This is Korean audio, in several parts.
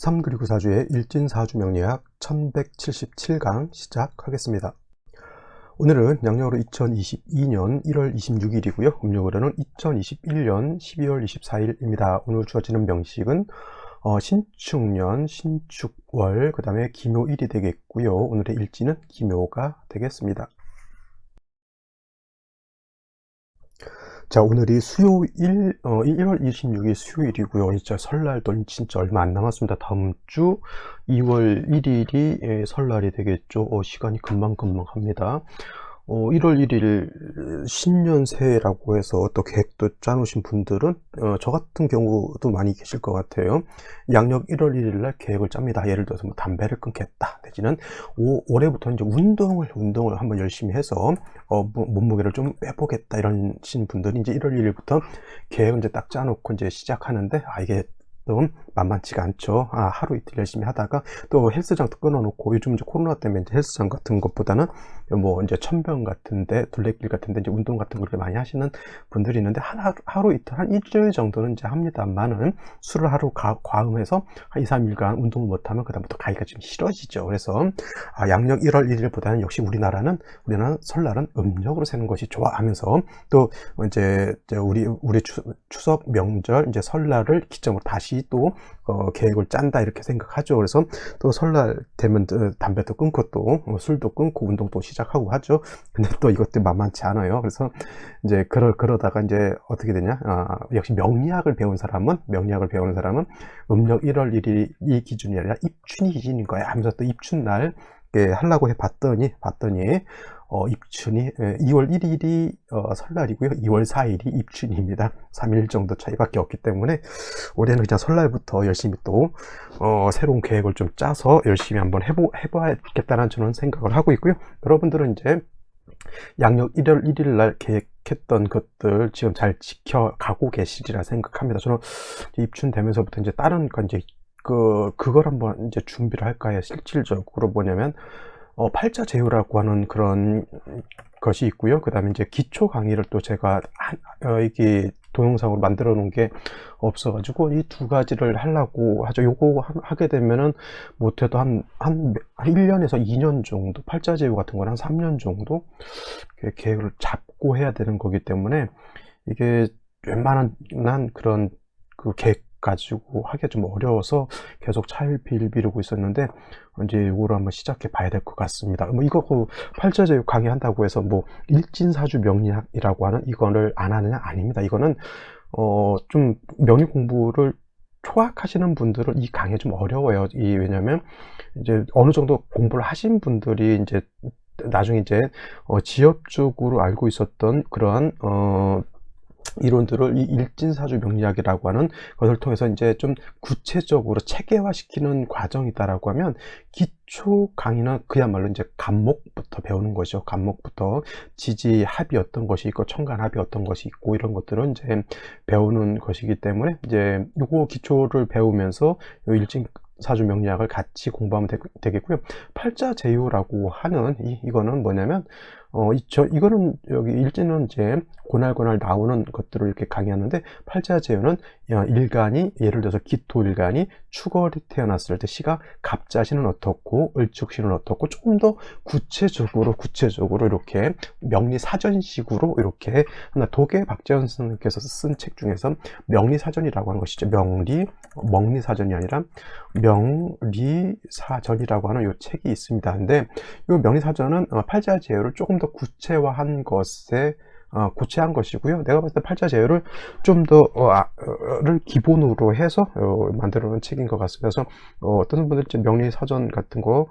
3 그리고 4주의 일진사주 명리학 1177강 시작하겠습니다. 오늘은 양력으로 2022년 1월 26일이고요. 음력으로는 2021년 12월 24일입니다. 오늘 주어지는 명식은 신축년, 신축월, 그 다음에 기묘일이 되겠고요. 오늘의 일지는 기묘가 되겠습니다. 자, 오늘이 수요일, 1월 26일 수요일이고요. 진짜 설날도 진짜 얼마 안 남았습니다. 다음 주 2월 1일이 설날이 되겠죠. 시간이 금방금방 합니다. 1월 1일 신년새라고 해서 또 계획도 짜놓으신 분들은 저 같은 경우도 많이 계실 것 같아요. 양력 1월 1일 날 계획을 짭니다. 예를 들어서 뭐 담배를 끊겠다 내지는 올해부터 이제 운동을 한번 열심히 해서 몸무게를 좀 빼보겠다 이런 분들이 이제 1월 1일부터 계획을 이제 딱 짜놓고 이제 시작하는데 이게 좀 만만치가 않죠. 하루 이틀 열심히 하다가 또 헬스장도 끊어놓고, 요즘 이제 코로나 때문에 이제 헬스장 같은 것보다는 뭐 이제 천변 같은데, 둘레길 같은데 이제 운동 같은 걸 그렇게 많이 하시는 분들이 있는데, 하루 이틀, 한 일주일 정도는 이제 합니다만은, 술을 하루 과음해서 한 2, 3일간 운동을 못하면 그다음부터 가기가 좀 싫어지죠. 그래서 양력 1월 1일보다는 역시 우리나라는 설날은 음력으로 세는 것이 좋아 하면서, 또 이제 우리 추석 명절 이제 설날을 기점으로 다시 또 계획을 짠다 이렇게 생각하죠. 그래서 또 설날 되면 담배도 끊고 또 술도 끊고 운동도 시작하고 하죠. 근데 또 이것도 만만치 않아요. 그래서 이제 그러다가 이제 어떻게 되냐? 역시 명리학을 배우는 사람은 음력 1월 1일이 기준이 아니라 입춘이 기준인 거야 하면서 또 입춘날 하려고 봤더니 입춘이 2월 1일이 설날이고요. 2월 4일이 입춘입니다. 3일 정도 차이밖에 없기 때문에 올해는 그냥 설날부터 열심히 또 새로운 계획을 좀 짜서 열심히 한번 해봐야겠다는 저는 생각을 하고 있고요. 여러분들은 이제 양력 1월 1일 날 계획했던 것들 지금 잘 지켜가고 계시리라 생각합니다. 저는 입춘 되면서부터 이제 다른 건 이제 그걸 한번 이제 준비를 할까요? 실질적으로 뭐냐면 팔자제후라고 하는 그런 것이 있고요. 그 다음에 이제 기초 강의를 또 제가 이게 동영상으로 만들어 놓은 게 없어가지고 이 두 가지를 하려고 하죠. 요거 하게 되면은 못해도 한 1년에서 2년 정도, 팔자제후 같은 건 한 3년 정도 계획을 잡고 해야 되는 거기 때문에 이게 웬만한 그런 계획 가지고 하기가 좀 어려워서 계속 차일피일 미루고 있었는데, 이제 이거를 한번 시작해 봐야 될 것 같습니다. 뭐 이거 팔자제육 강의한다고 해서 뭐 일진사주 명리학이라고 하는 이거를 안 하느냐? 아닙니다. 이거는 좀 명리 공부를 초학하시는 분들은 이 강의 좀 어려워요. 왜냐면 이제 어느 정도 공부를 하신 분들이 이제 나중에 이제 지엽적으로 알고 있었던 그러한 이론들을 이 일진사주 명리학이라고 하는 것을 통해서 이제 좀 구체적으로 체계화시키는 과정이다라고 하면, 기초 강의는 그야말로 이제 간목부터 배우는 거죠. 간목부터 지지합이 어떤 것이 있고 청간합이 어떤 것이 있고 이런 것들은 이제 배우는 것이기 때문에, 이제 요거 기초를 배우면서 요 일진사주 명리학을 같이 공부하면 되겠고요. 팔자제요라고 하는 이거는 뭐냐면 이거는 여기 일지는 이제 고날 나오는 것들을 이렇게 강의하는데, 팔자제요는 일간이, 예를 들어서 기토일간이 축월이 태어났을 때 시가 갑자신은 어떻고 을축신은 어떻고 조금 더 구체적으로 이렇게 명리사전식으로 이렇게 하나, 도계 박재현 선생님께서 쓴 책 중에서 명리사전이라고 하는 것이죠. 먹리사전이 아니라 명리사전이라고 하는 요 책이 있습니다. 근데 이 명리사전은 팔자제요를 조금 더 구체화한 것이고요. 내가 봤을 때 팔자제요를 좀 더 를 기본으로 해서 만들어 놓은 책인 것 같습니다. 그래서 어떤 분들 이제 명리사전 같은 거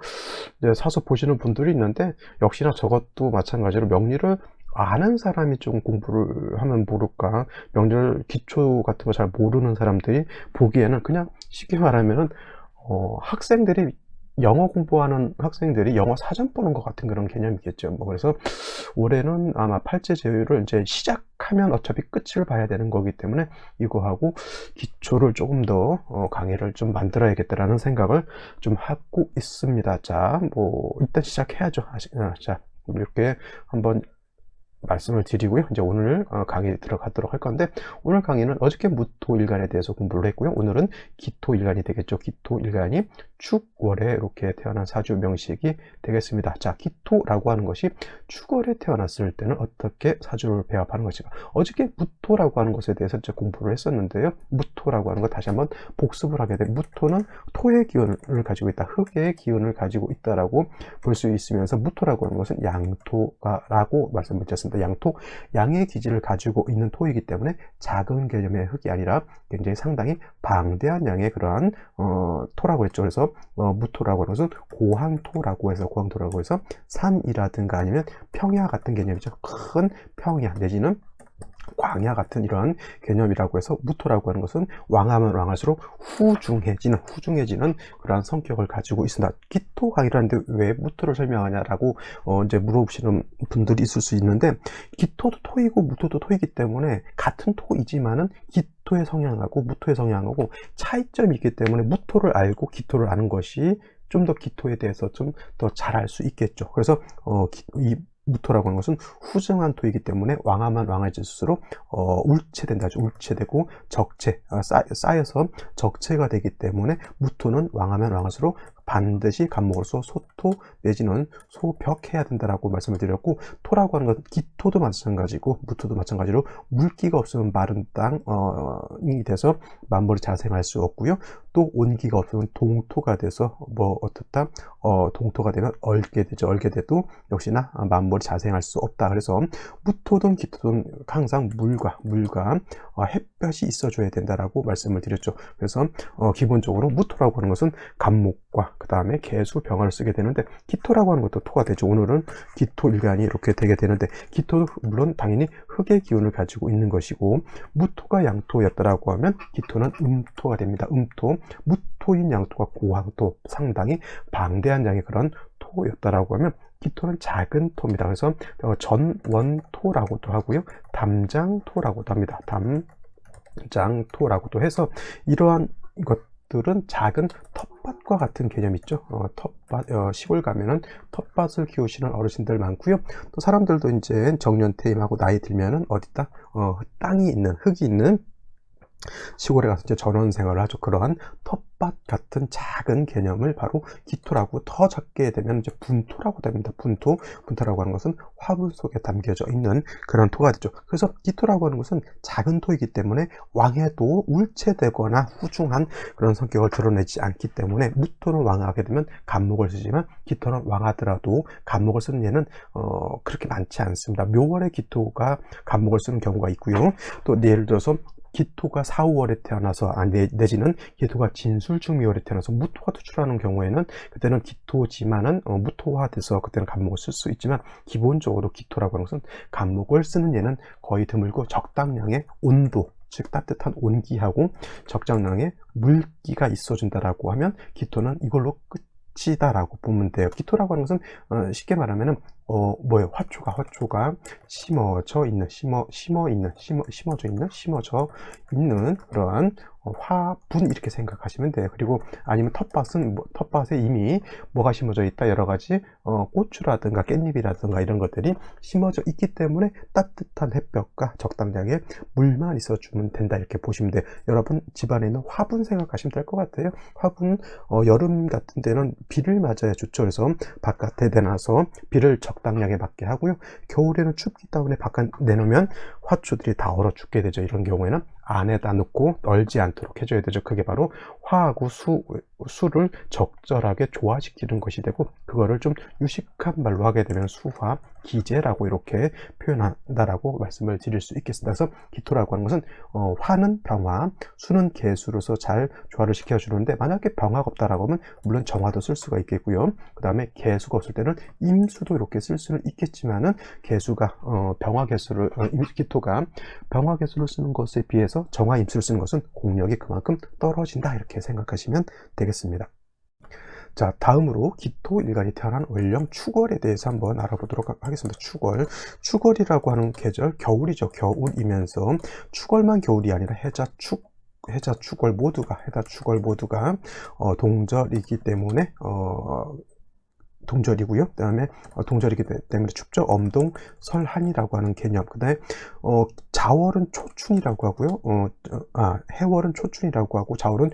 이제 사서 보시는 분들이 있는데, 역시나 저것도 마찬가지로 명리를 아는 사람이 좀 공부를 하면 모를까, 명리를 기초 같은 거 잘 모르는 사람들이 보기에는 그냥 쉽게 말하면은 학생들이 영어 공부하는 학생들이 영어 사전 보는 것 같은 그런 개념이겠죠. 그래서 올해는 아마 팔자제요를 이제 시작하면 어차피 끝을 봐야 되는 거기 때문에 이거하고 기초를 조금 더 강의를 좀 만들어야겠다라는 생각을 좀 하고 있습니다. 자, 뭐 일단 시작해야죠. 자, 이렇게 한번 말씀을 드리고요. 이제 오늘 강의 들어가도록 할 건데, 오늘 강의는 어저께 무토일간에 대해서 공부를 했고요. 오늘은 기토일간이 되겠죠. 기토일간이 축월에 이렇게 태어난 사주 명식이 되겠습니다. 자, 기토라고 하는 것이 축월에 태어났을 때는 어떻게 사주를 배합하는 것인가. 어저께 무토라고 하는 것에 대해서 이제 공부를 했었는데요. 무토라고 하는 것 다시 한번 복습을 하게 돼. 무토는 토의 기운을 가지고 있다. 흙의 기운을 가지고 있다라고 볼 수 있으면서, 무토라고 하는 것은 양토라고 말씀을 드렸습니다. 양토, 양의 기질을 가지고 있는 토이기 때문에 작은 개념의 흙이 아니라 굉장히 상당히 방대한 양의 그러한 토라고 했죠. 그래서 무토라고 하는 것은 고항토라고 해서 산이라든가 아니면 평야 같은 개념이죠. 큰 평야 내지는 광야 같은 이러한 개념이라고 해서, 무토라고 하는 것은 왕하면 왕할수록 후중해지는 그러한 성격을 가지고 있습니다. 기토 강의라는데 왜 무토를 설명하냐라고 이제 물어보시는 분들이 있을 수 있는데, 기토도 토이고 무토도 토이기 때문에 같은 토이지만은 기토의 성향하고 무토의 성향하고 차이점이 있기 때문에, 무토를 알고 기토를 아는 것이 좀 더 기토에 대해서 좀 더 잘 알 수 있겠죠. 그래서 이 무토라고 하는 것은 후증한 토이기 때문에 왕하면 왕해질수록 울체된다죠. 울체되고 쌓여서 적체가 되기 때문에, 무토는 왕하면 왕할수록 반드시 갑목으로서 소토 내지는 소벽해야 된다라고 말씀을 드렸고, 토라고 하는 것은 기토도 마찬가지고 무토도 마찬가지로 물기가 없으면 마른 땅이 돼서 만물이 자생할 수 없고요. 또 온기가 없으면 동토가 돼서 어떻다? 동토가 되면 얼게 되죠. 얼게 돼도 역시나 만물이 자생할 수 없다. 그래서 무토든 기토든 항상 물과 햇볕이 있어줘야 된다라고 말씀을 드렸죠. 그래서 기본적으로 무토라고 하는 것은 갑목과 그 다음에 개수 병화를 쓰게 되는데, 기토라고 하는 것도 토가 되죠. 오늘은 기토일간이 이렇게 되게 되는데, 기토도 물론 당연히 흙의 기운을 가지고 있는 것이고, 무토가 양토였다라고 하면 기토는 음토가 됩니다. 음토, 무토인 양토가 고항토, 상당히 방대한 양의 그런 토였다라고 하면, 기토는 작은 토입니다. 그래서 전원토라고도 하고요, 담장토라고도 합니다. 담장토라고도 해서, 이러한 것들은 작은 텃밭과 같은 개념 있죠. 텃밭, 시골 가면은 텃밭을 키우시는 어르신들 많고요. 또 사람들도 이제 정년퇴임하고 나이 들면은 어디다 땅이 있는, 흙이 있는 시골에 가서 이제 전원 생활을 하죠. 그러한 텃밭 같은 작은 개념을 바로 기토라고, 더 작게 되면 이제 분토라고 됩니다. 분토라고 하는 것은 화분 속에 담겨져 있는 그런 토가 되죠. 그래서 기토라고 하는 것은 작은 토이기 때문에 왕해도 울체되거나 후중한 그런 성격을 드러내지 않기 때문에, 무토는 왕하게 되면 갑목을 쓰지만, 기토는 왕하더라도 갑목을 쓰는 예는 그렇게 많지 않습니다. 묘월에 기토가 갑목을 쓰는 경우가 있고요. 또 예를 들어서 기토가 4, 5월에 태어나서 내지는 기토가 진술중미월에 태어나서 무토가 투출하는 경우에는, 그때는 기토지만은 무토화돼서 그때는 갑목을 쓸 수 있지만, 기본적으로 기토라고 하는 것은 갑목을 쓰는 예는 거의 드물고, 적당량의 온도, 즉 따뜻한 온기하고 적당량의 물기가 있어준다라고 하면 기토는 이걸로 끝이다라고 보면 돼요. 기토라고 하는 것은 쉽게 말하면은 화초가 심어져 있는 그러한 화분, 이렇게 생각하시면 돼요. 그리고 아니면 텃밭에 이미 뭐가 심어져 있다, 여러 가지 고추라든가 깻잎이라든가 이런 것들이 심어져 있기 때문에 따뜻한 햇볕과 적당량의 물만 있어주면 된다, 이렇게 보시면 돼요. 여러분 집안에 있는 화분 생각하시면 될 것 같아요. 화분 여름 같은 데는 비를 맞아야 좋죠. 그래서 바깥에 내놔서 비를 적당량에 맞게 하고요. 겨울에는 춥기 때문에 바깥 내놓으면 화초들이 다 얼어 죽게 되죠. 이런 경우에는 안에다 넣고 얼지 않도록 해줘야 되죠. 그게 바로 화하고 수를 적절하게 조화시키는 것이 되고, 그거를 좀 유식한 말로 하게 되면 수화 기제라고 이렇게 표현한다라고 말씀을 드릴 수 있겠습니다. 그래서 기토라고 하는 것은 화는 병화, 수는 개수로서 잘 조화를 시켜주는데, 만약에 병화가 없다라고 하면 물론 정화도 쓸 수가 있겠고요. 그 다음에 개수가 없을 때는 임수도 이렇게 쓸 수는 있겠지만은, 개수가 기토가 병화 개수를 쓰는 것에 비해서 정화 임수를 쓰는 것은 공력이 그만큼 떨어진다, 이렇게 생각하시면 되겠습니다. 자, 다음으로 기토일간이 태어난 월령 축월에 대해서 한번 알아보도록 하겠습니다. 축월이라고 하는 계절, 겨울이죠. 겨울이면서 축월만 겨울이 아니라 해자 축월 모두가 동절이기 때문에 동절이고요. 그 다음에 동절이기 때문에 춥죠. 엄동, 설한이라고 하는 개념. 그 다음에 자월은 초춘이라고 하고요. 해월은 초춘이라고 하고, 자월은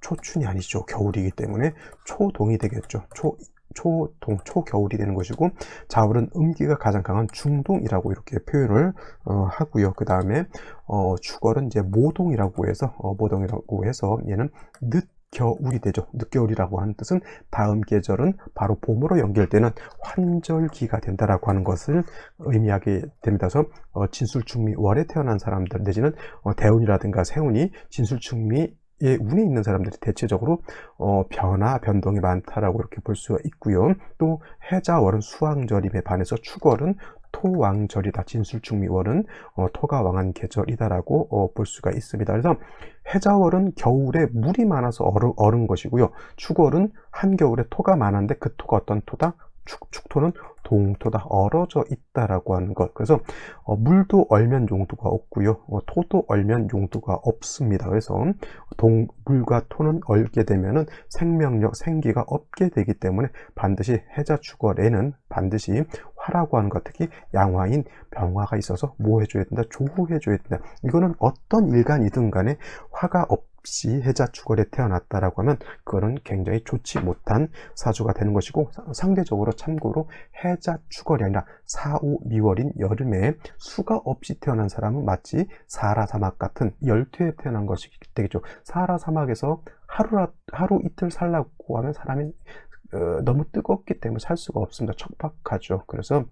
초춘이 아니죠. 겨울이기 때문에 초동이 되겠죠. 초동, 초겨울이 되는 것이고, 자월은 음기가 가장 강한 중동이라고 이렇게 표현을 하고요. 그 다음에 축월은 이제 모동이라고 해서 얘는 늦겨울이 되죠. 늦겨울이라고 하는 뜻은 다음 계절은 바로 봄으로 연결되는 환절기가 된다라고 하는 것을 의미하게 됩니다. 그래서 진술충미 월에 태어난 사람들 내지는 대운이라든가 세운이 진술충미 운에 있는 사람들이 대체적으로 변동이 많다라고 이렇게 볼 수가 있고요. 또 해자월은 수왕절임에 반해서 축월은 토왕절이다. 진술충미월은 토가 왕한 계절이다라고 볼 수가 있습니다. 그래서 해자월은 겨울에 물이 많아서 얼은 것이고요. 축월은 한겨울에 토가 많은데 그 토가 어떤 토다? 축토는 동토다. 얼어져 있다라고 하는 것. 그래서 물도 얼면 용도가 없고요. 토도 얼면 용도가 없습니다. 그래서 물과 토는 얼게 되면은 생명력, 생기가 없게 되기 때문에 반드시 해자축월에는 반드시 화라고 하는 것, 특히 양화인 병화가 있어서 뭐 해줘야 된다? 조후해줘야 된다. 이거는 어떤 일간이든 간에 화가 없이 해자축월에 태어났다라고 하면 그거는 굉장히 좋지 못한 사주가 되는 것이고, 상대적으로 참고로 해자축월이 아니라 사오미월인 여름에 수가 없이 태어난 사람은 마치 사하라 사막 같은 열퇴에 태어난 것이 되겠죠. 사하라 사막에서 하루 이틀 살라고 하면 사람이 너무 뜨겁기 때문에 살 수가 없습니다. 척박하죠. 그래서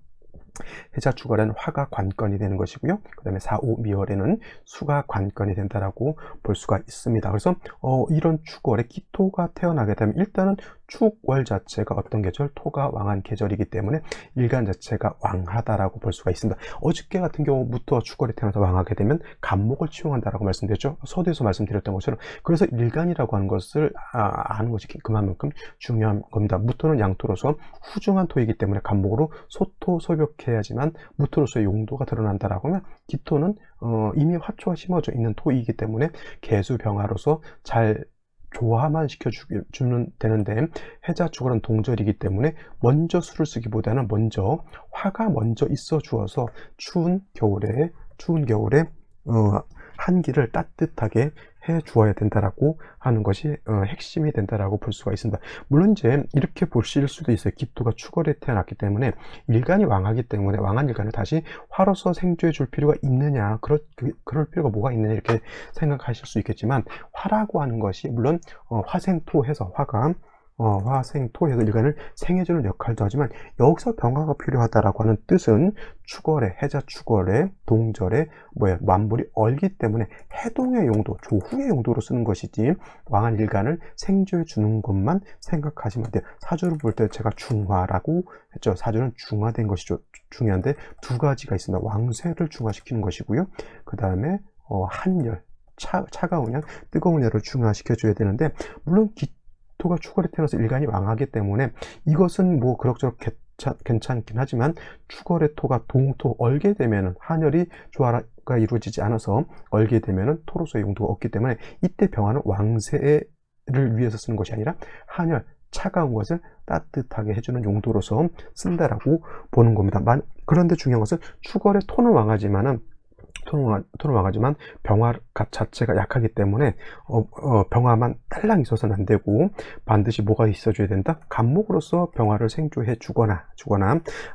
해자축월에는 화가 관건이 되는 것이고요. 그 다음에 사오미월에는 수가 관건이 된다라고 볼 수가 있습니다. 그래서 이런 축월에 기토가 태어나게 되면 일단은 축월 자체가 어떤 계절? 토가 왕한 계절이기 때문에 일간 자체가 왕하다라고 볼 수가 있습니다. 어저께 같은 경우부터 축월이 태어나서 왕하게 되면 간목을 치용한다라고 말씀드렸죠. 서두에서 말씀드렸던 것처럼. 그래서 일간이라고 하는 것을 아는 것이 그만큼 중요한 겁니다. 무토는 양토로서 후중한 토이기 때문에 간목으로 소토 소벽해야지만 무토로서의 용도가 드러난다라고 하면, 기토는 이미 화초가 심어져 있는 토이기 때문에 개수병화로서 잘 조화만 시켜주면 되는데, 해자축월은 동절이기 때문에 먼저 수를 쓰기보다는 먼저 화가 먼저 있어 주어서 추운 겨울에 한기를 따뜻하게 해 주어야 된다라고 하는 것이 핵심이 된다라고 볼 수가 있습니다. 물론 이제 이렇게 보실 수도 있어요. 기토가 축월에 태어났기 때문에 일간이 왕하기 때문에 왕한 일간을 다시 화로서 생조해 줄 필요가 있느냐, 그럴 필요가 뭐가 있느냐 이렇게 생각하실 수 있겠지만, 화라고 하는 것이 물론 화생토해서 화가 화생토해서 일간을 생해주는 역할도 하지만, 여기서 병화가 필요하다라고 하는 뜻은 축월에, 해자축월에, 동절에 만물이 얼기 때문에 해동의 용도, 조후의 용도로 쓰는 것이지 왕한 일간을 생조해 주는 것만 생각하시면 돼요. 사주를 볼 때 제가 중화라고 했죠. 사주는 중화된 것이 중요한데 두 가지가 있습니다. 왕쇠를 중화시키는 것이고요. 그 다음에 한열, 차가운 양, 뜨거운 열을 중화시켜 줘야 되는데, 물론 기토가 축월에 태어나서 일간이 왕하기 때문에 이것은 뭐 그럭저럭 괜찮긴 하지만, 축월의 토가 동토 얼게 되면은 한열이 조화가 이루어지지 않아서 얼게 되면은 토로서의 용도가 없기 때문에, 이때 병화는 왕세를 위해서 쓰는 것이 아니라 한열, 차가운 것을 따뜻하게 해주는 용도로서 쓴다라고 보는 겁니다. 그런데 중요한 것은 축월의 토는 왕하지만 병화 자체가 약하기 때문에 병화만 딸랑 있어서는 안 되고, 반드시 뭐가 있어줘야 된다? 간목으로서 병화를 생조해 주거나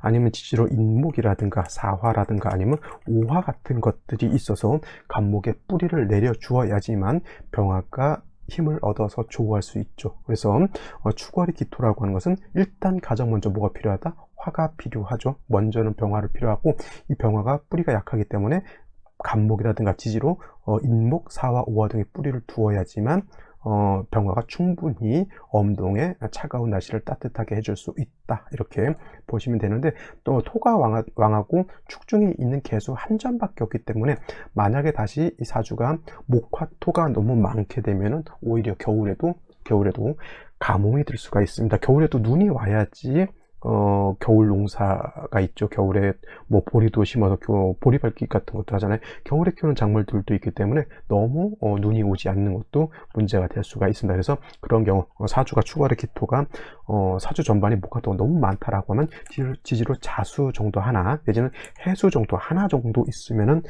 아니면 지지로 인목이라든가 사화라든가 아니면 오화 같은 것들이 있어서 간목에 뿌리를 내려 주어야지만 병화가 힘을 얻어서 조우할 수 있죠. 그래서 축월의 기토라고 하는 것은 일단 가장 먼저 뭐가 필요하다? 화가 필요하죠. 먼저는 병화를 필요하고, 이 병화가 뿌리가 약하기 때문에 간목이라든가 지지로 인목, 사화, 오화 등의 뿌리를 두어야지만 병화가 충분히 엄동에 차가운 날씨를 따뜻하게 해줄 수 있다, 이렇게 보시면 되는데, 또 토가 왕하고 축중에 있는 개수 한 점밖에 없기 때문에, 만약에 다시 이 사주가 목화 토가 너무 많게 되면은 오히려 겨울에도 가뭄이 들 수가 있습니다. 겨울에도 눈이 와야지 겨울 농사가 있죠. 겨울에 뭐 보리도 심어서 보리발길 같은 것도 하잖아요. 겨울에 키우는 작물들도 있기 때문에 너무 눈이 오지 않는 것도 문제가 될 수가 있습니다. 그래서 그런 경우 사주가 추월의 기토가 사주 전반에 목화토가 너무 많다라고 하면 지지로 자수 정도 하나 내지는 해수 정도 하나 정도 있으면은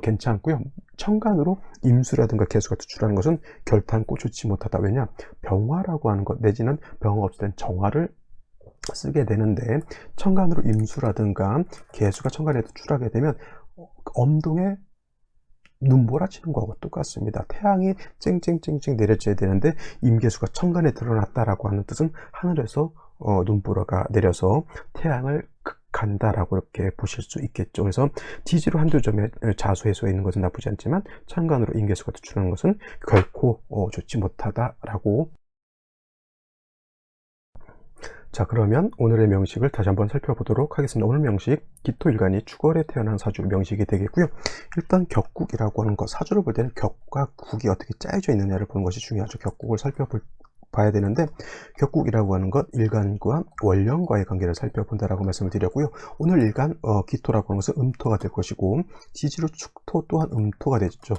괜찮고요. 천간으로 임수라든가 개수가 투출하는 것은 결탄코 좋지 못하다. 왜냐? 병화라고 하는 것 내지는 병화 없을 땐 정화를 쓰게 되는데 천간으로 임수라든가 개수가 천간에 투출하게 되면 엄동에 눈몰아치는 거하고 똑같습니다. 태양이 쨍쨍쨍쨍 내려져야 되는데 임계수가 천간에 드러났다라고 하는 뜻은 하늘에서 눈보라가 내려서 태양을 간다라고 이렇게 보실 수 있겠죠. 그래서 지지로 한두 점에 자수해서 있는 것은 나쁘지 않지만 천간으로 임계수가 투출하는 것은 결코 좋지 못하다라고. 자, 그러면 오늘의 명식을 다시 한번 살펴보도록 하겠습니다. 오늘 명식, 기토일간이 축월에 태어난 사주 명식이 되겠고요. 일단 격국이라고 하는 것, 사주를 볼 때는 격과 국이 어떻게 짜여져 있느냐를 보는 것이 중요하죠. 격국을 살펴봐야 되는데, 격국이라고 하는 것, 일간과 월령과의 관계를 살펴본다라고 말씀을 드렸고요. 오늘 일간, 기토라고 하는 것은 음토가 될 것이고, 지지로 축토 또한 음토가 되죠.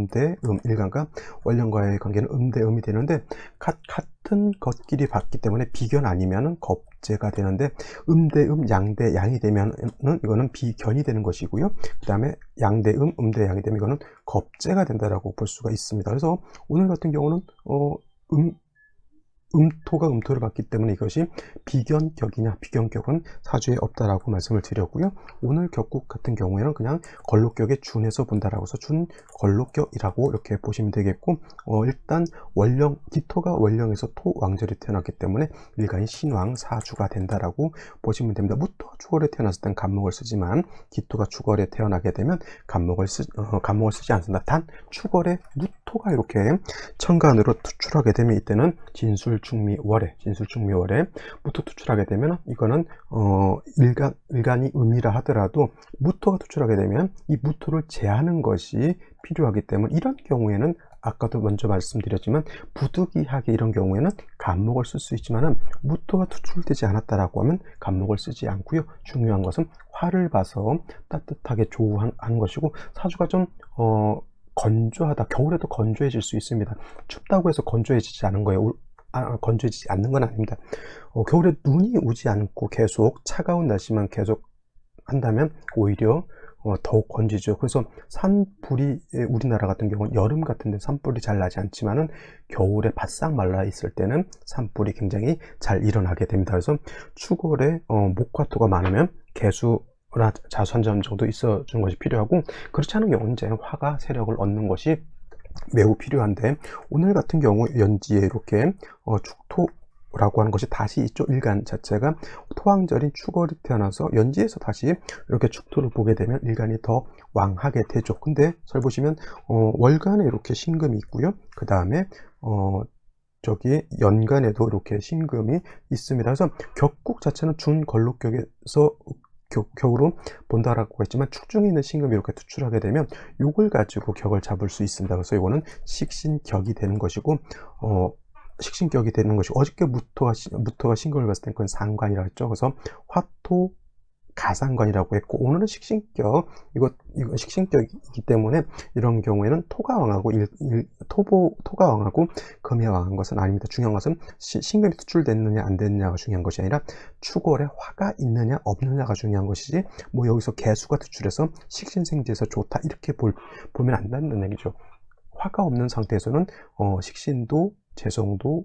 대 일간과 월령과의 관계는 대 음이 되는데, 같은 것끼리 봤기 때문에 비견 아니면은 겁재가 되는데, 대 양대 양이 되면은 이거는 비견이 되는 것이고요. 그 다음에 양대 대 양이 되면 이거는 겁재가 된다라고 볼 수가 있습니다. 그래서 오늘 같은 경우는 음토가 음토를 봤기 때문에 이것이 비견격이냐, 비견격은 사주에 없다라고 말씀을 드렸고요. 오늘 격국 같은 경우에는 그냥 걸록격에 준해서 본다라고 해서 준 걸록격이라고 이렇게 보시면 되겠고, 일단 월령, 기토가 월령에서 토 왕절이 태어났기 때문에 일간이 신왕 사주가 된다라고 보시면 됩니다. 무토가 축월에 태어났을 땐 간목을 쓰지만 기토가 축월에 태어나게 되면 간목을 쓰지 않습니다. 단 축월에 무토가 이렇게 천간으로 투출하게 되면 이때는 진술충미월에 무토 투출하게 되면 이거는 일간이 음이라 하더라도 무토가 투출하게 되면 이 무토를 제하는 것이 필요하기 때문에 이런 경우에는 아까도 먼저 말씀드렸지만 부득이하게 이런 경우에는 간목을 쓸 수 있지만은 무토가 투출되지 않았다라고 하면 간목을 쓰지 않고요. 중요한 것은 화를 봐서 따뜻하게 조우한 것이고, 사주가 좀 건조하다, 겨울에도 건조해질 수 있습니다. 춥다고 해서 건조해지지 않은 거예요. 건조해지지 않는 건 아닙니다. 겨울에 눈이 오지 않고 계속 차가운 날씨만 계속 한다면 오히려 더욱 건지죠. 그래서 산불이, 우리나라 같은 경우는 여름 같은 데 산불이 잘 나지 않지만은 겨울에 바싹 말라 있을 때는 산불이 굉장히 잘 일어나게 됩니다. 그래서 축월에 목화토가 많으면 개수나 자수 한 점 정도 있어주는 것이 필요하고, 그렇지 않은 경우는 이제 화가 세력을 얻는 것이 매우 필요한데, 오늘 같은 경우 연지에 이렇게 축토라고 하는 것이 다시 이쪽 일간 자체가 토왕절인 축월이 태어나서 연지에서 다시 이렇게 축토를 보게 되면 일간이 더 왕하게 되죠. 근데 잘 보시면 월간에 이렇게 신금이 있고요. 그 다음에 저기 연간에도 이렇게 신금이 있습니다. 그래서 격국 자체는 준걸록격에서 격으로 본다라고 했지만 축중에 있는 신금이 이렇게 투출하게 되면 이걸 가지고 격을 잡을 수 있습니다. 그래서 이거는 식신격이 되는 것이고, 식신격이 되는 것이고, 어저께 무토가 신금을 봤을 땐 그건 상관이라고 했죠. 그래서 화토 가상관이라고 했고, 오늘은 식신격, 이거 식신격이기 때문에 이런 경우에는 토가 왕하고 토가 왕하고 금이 왕한 것은 아닙니다. 중요한 것은 신금이 투출됐느냐 안 됐느냐가 중요한 것이 아니라 축월에 화가 있느냐 없느냐가 중요한 것이지, 뭐 여기서 개수가 투출해서 식신생지에서 좋다 이렇게 보면 안 된다는 얘기죠. 화가 없는 상태에서는 식신도 재성도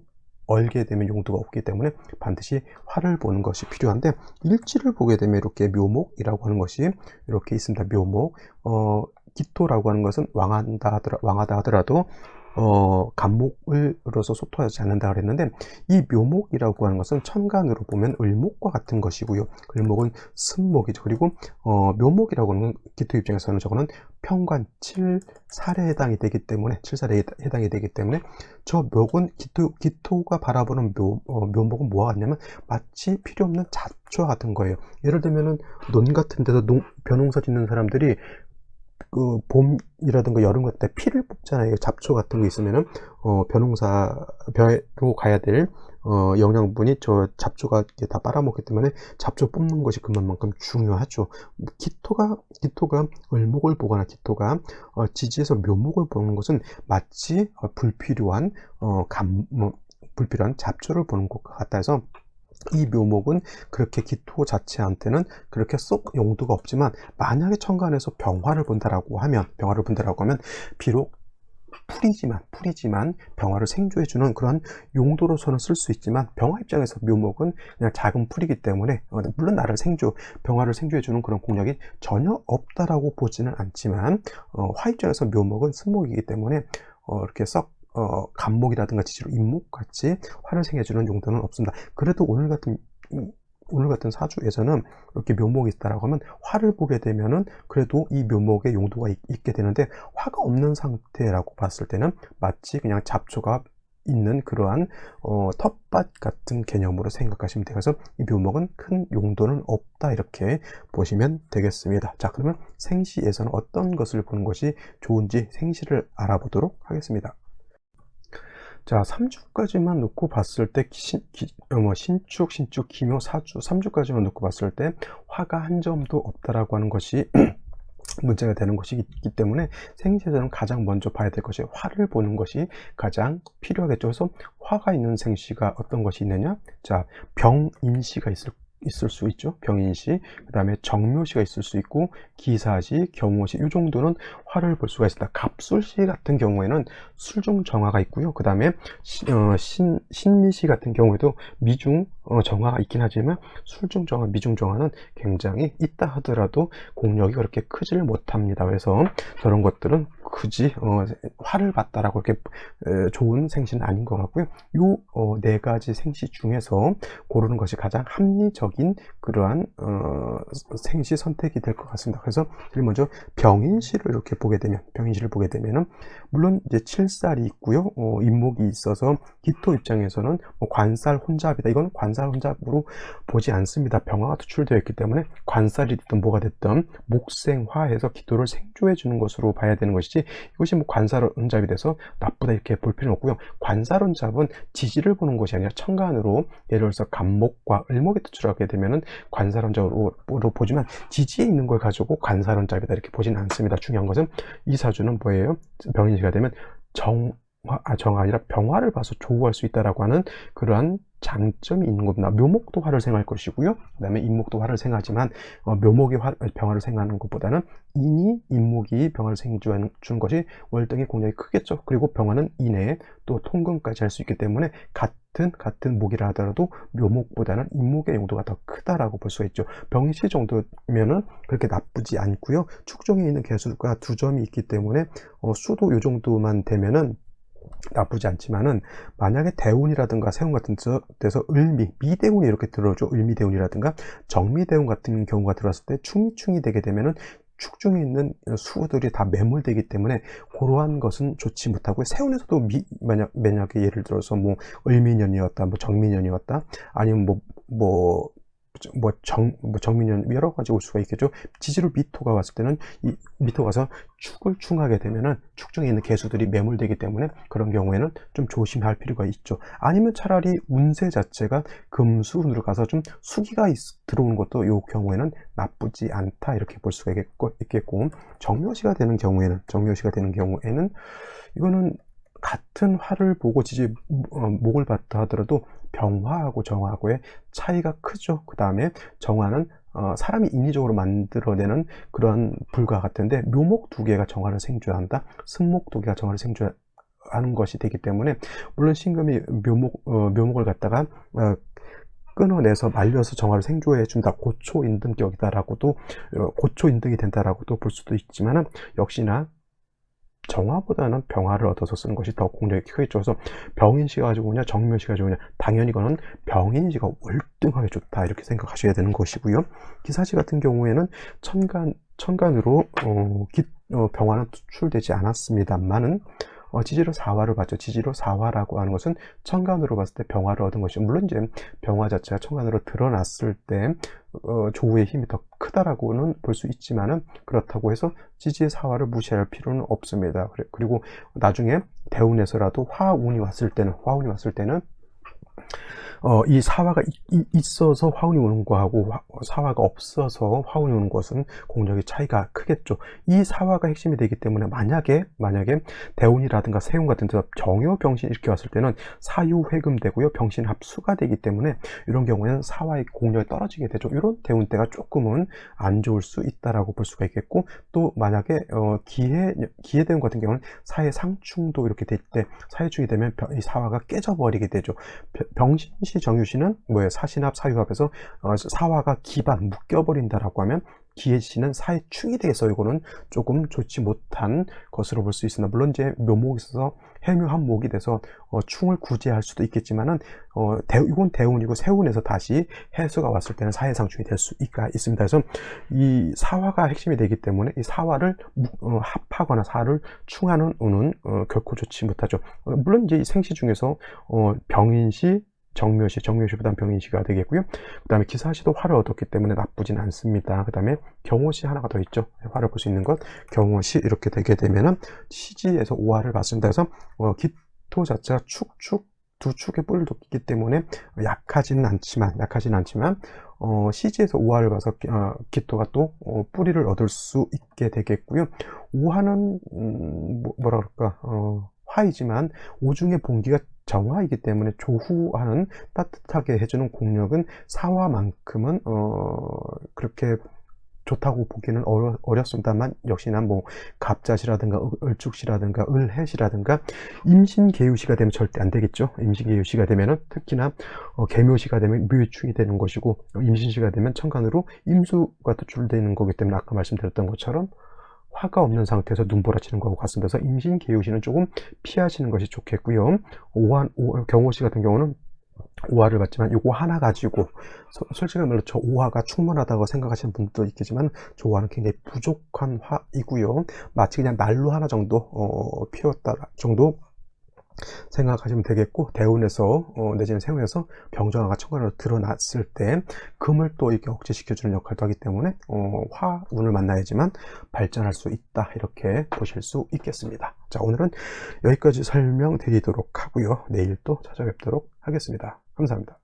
얼게 되면 용도가 없기 때문에 반드시 화를 보는 것이 필요한데, 일지를 보게 되면 이렇게 묘목이라고 하는 것이 이렇게 있습니다. 묘목, 기토라고 하는 것은 왕하다 하더라도 간목으로서 소토하지 않는다 그랬는데, 이 묘목이라고 하는 것은 천간으로 보면 을목과 같은 것이고요. 을목은 승목이죠. 그리고 묘목이라고 하는 기토 입장에서는 저거는 평관 7살에 해당이 되기 때문에, 7살에 해당이 되기 때문에 저 묘목은 기토가 바라보는 묘목은 뭐가 같냐면 마치 필요 없는 잡초와 같은 거예요. 예를 들면은 논 같은 데서 벼농사 짓는 사람들이 그 봄이라든가 여름 같은 때 피를 뽑잖아요. 잡초 같은 거 있으면은 벼로 가야 될 영양분이 저 잡초가 이렇게 다 빨아먹기 때문에 잡초 뽑는 것이 그만큼 중요하죠. 기토가 을목을 보거나 기토가 지지에서 묘목을 보는 것은 마치 불필요한 불필요한 잡초를 보는 것과 같다 해서, 이 묘목은 그렇게 기토 자체한테는 그렇게 쏙 용도가 없지만, 만약에 천간에서 병화를 본다라고 하면 비록 풀이지만 병화를 생조해주는 그런 용도로서는 쓸 수 있지만, 병화 입장에서 묘목은 그냥 작은 풀이기 때문에 물론 병화를 생조해주는 그런 공력이 전혀 없다라고 보지는 않지만, 화 입장에서 묘목은 승목이기 때문에 이렇게 썩 간목이라든가 지지로 인목같이 화를 생겨주는 용도는 없습니다. 그래도 오늘 같은 사주에서는 이렇게 묘목이 있다라고 하면 화를 보게 되면은 그래도 이 묘목의 용도가 있게 되는데, 화가 없는 상태라고 봤을 때는 마치 그냥 잡초가 있는 그러한 텃밭 같은 개념으로 생각하시면 돼요. 그래서 이 묘목은 큰 용도는 없다, 이렇게 보시면 되겠습니다. 자, 그러면 생시에서는 어떤 것을 보는 것이 좋은지 생시를 알아보도록 하겠습니다. 자, 3주까지만 놓고 봤을 때 신축, 기묘, 사주 3주까지만 놓고 봤을 때 화가 한 점도 없다라고 하는 것이 문제가 되는 것이기 때문에, 생시에서는 가장 먼저 봐야 될 것이 화를 보는 것이 가장 필요하겠죠. 그래서 화가 있는 생시가 어떤 것이 있느냐? 자, 병인시가 있을 수 있죠. 병인시, 그 다음에 정묘시가 있을 수 있고, 기사시, 경호시, 이 정도는 화를 볼 수가 있습니다. 갑술시 같은 경우에는 술중 정화가 있고요. 그 다음에 신미시 같은 경우에도 미중 정화가 있긴 하지만, 술중 정화, 미중 정화는 굉장히 있다 하더라도 공력이 그렇게 크지를 못합니다. 그래서 저런 것들은 굳이 화를 봤다라고 이렇게 좋은 생시는 아닌 것 같고요. 요 네 가지 생시 중에서 고르는 것이 가장 합리적인 그러한 생시 선택이 될 것 같습니다. 그래서 제일 먼저 병인시를 이렇게 보게 되면은 물론 이제 칠살이 있고요, 인목이 있어서 기토 입장에서는 관살 혼잡이다, 이건 관살 혼잡으로 보지 않습니다. 병화가 투출되어 있기 때문에 관살이 됐든 뭐가 됐든 목생화해서 기토를 생조해 주는 것으로 봐야 되는 것이지, 이것이 관살 혼잡이 돼서 나쁘다 이렇게 볼 필요는 없고요. 관살 혼잡은 지지를 보는 것이 아니라 천간으로, 예를 들어서 간목과 을목이 투출하게 되면은 관살 혼잡으로 보지만, 지지에 있는 걸 가지고 관살 혼잡이다 이렇게 보지는 않습니다. 중요한 것은 이 사주는 뭐예요? 병인시가 되면 정화 아니라 병화를 봐서 조우할 수 있다라고 하는 그러한 장점이 있는 겁니다. 묘목도 화를 생할 것이고요, 그 다음에 인목도 화를 생하지만, 묘목이 병화를 생하는 것보다는 인목이 병화를 생주는 것이 월등히 공력이 크겠죠. 그리고 병화는 인에 또 통근까지 할 수 있기 때문에 같은 목이라 하더라도 묘목보다는 인목의 용도가 더 크다라고 볼 수가 있죠. 병인시 정도면은 그렇게 나쁘지 않고요. 축종에 있는 개수가 2점이 있기 때문에 수도 요 정도만 되면은 나쁘지 않지만은, 만약에 대운이라든가 세운 같은 데서 미대운이 이렇게 들어오죠. 을미대운이라든가 정미대운 같은 경우가 들어왔을 때 충이 되게 되면은 축중에 있는 수들이 다 매몰되기 때문에 그러한 것은 좋지 못하고요. 세운에서도 만약에 예를 들어서 을미년이었다, 정미년이었다, 아니면 정미년 여러 가지 올 수가 있겠죠. 지지로 미토가 왔을 때는 이 미토가 와서 축을 충하게 되면은 축중에 있는 개수들이 매몰되기 때문에 그런 경우에는 좀 조심할 필요가 있죠. 아니면 차라리 운세 자체가 금수운으로 가서 좀 수기가 들어오는 것도 이 경우에는 나쁘지 않다 이렇게 볼 수가 있겠고, 정묘시가 되는 경우에는 이거는 같은 화를 보고 목을 봤다 하더라도 병화하고 정화하고의 차이가 크죠. 그 다음에 정화는 사람이 인위적으로 만들어내는 그런 불과 같은데, 묘목 2개가 정화를 생주한다, 승목 2개가 정화를 생주하는 것이 되기 때문에, 물론 신금이 묘목을 갖다가 끊어내서 말려서 정화를 생조해 준다, 고초인등격이다라고도, 고초인등이 된다라고도 볼 수도 있지만은, 역시나 정화보다는 병화를 얻어서 쓰는 것이 더 공력이 크겠죠. 그래서 병인시가 좋으냐 정묘시가 좋으냐, 당연히 이거는 병인시가 월등하게 좋다 이렇게 생각하셔야 되는 것이고요. 기사시 같은 경우에는 천간으로 병화는 투출되지 않았습니다만은 지지로 사화를 봤죠. 지지로 사화라고 하는 것은 천간으로 봤을 때 병화를 얻은 것이죠. 물론 이제 병화 자체가 천간으로 드러났을 때 조우의 힘이 더 크다라고는 볼 수 있지만은, 그렇다고 해서 지지의 사화를 무시할 필요는 없습니다. 그리고 나중에 대운에서라도 화운이 왔을 때는 이 사화가 있어서 화운이 오는 거하고 사화가 없어서 화운이 오는 것은 공력의 차이가 크겠죠. 이 사화가 핵심이 되기 때문에 만약에 대운이라든가 세운 같은 데서 정요 병신 이렇게 왔을 때는 사유회금 되고요, 병신 합수가 되기 때문에 이런 경우에는 사화의 공력이 떨어지게 되죠. 이런 대운 때가 조금은 안 좋을 수 있다라고 볼 수가 있겠고, 또 만약에 기해 대운 같은 경우는 사회 상충도 이렇게 될 때, 사회충이 되면 이 사화가 깨져버리게 되죠. 병신시 정유시는 뭐예요? 사신합 사유합에서 사화가 기반 묶여버린다라고 하면 기해시는 사회충이 되겠어요. 이거는 조금 좋지 못한 것으로 볼 수 있습니다. 물론 이제 묘목이 있어서 해묘한목이 돼서 충을 구제할 수도 있겠지만은 이건 대운이고 세운에서 다시 해수가 왔을 때는 사회상충이 될 수 있습니다. 그래서 이 사화가 핵심이 되기 때문에 이 사화를 합하거나 사를 충하는 운은 결코 좋지 못하죠. 물론 이제 이 생시 중에서 병인시, 정묘시보다는 병인시가 되겠고요. 그 다음에 기사시도 화를 얻었기 때문에 나쁘진 않습니다. 그 다음에 경호시 하나가 더 있죠. 화를 볼 수 있는 것, 경호시 이렇게 되게 되면은 시지에서 오화를 받습니다. 그래서 기토 자체가 두 축의 뿔을 뒀기 때문에 약하지는 않지만 시지에서 오화를 봐서 기토가 또 뿌리를 얻을 수 있게 되겠고요. 오화는 뭐라 그럴까, 화이지만 오중의 본기가 정화이기 때문에 조후하는 따뜻하게 해주는 공력은 사화만큼은 그렇게 좋다고 보기는 어렵습니다만, 역시나 뭐 갑자시라든가 을축시라든가 을해시라든가 임신계유시가 되면 절대 안 되겠죠. 임신계유시가 되면은 특히나 계묘시가 되면 묘충이 되는 것이고, 임신시가 되면 천간으로 임수가 도출되는 거기 때문에 아까 말씀드렸던 것처럼 화가 없는 상태에서 눈보라치는 거하고 같습니다. 그래서 임신계유시는 조금 피하시는 것이 좋겠고요. 경호시 같은 경우는 오화를 받지만 요거 하나 가지고 솔직히 말로 저 오화가 충분하다고 생각하시는 분들도 있겠지만, 저 오화는 굉장히 부족한 화이고요. 마치 그냥 난로 하나 정도 피웠다 정도 생각하시면 되겠고, 대운에서 내지는 세운에서 병정화가 천간으로 드러났을 때 금을 또 이렇게 억제시켜주는 역할도 하기 때문에 화운을 만나야지만 발전할 수 있다, 이렇게 보실 수 있겠습니다. 자, 오늘은 여기까지 설명드리도록 하고요. 내일 또 찾아뵙도록 하겠습니다. 감사합니다.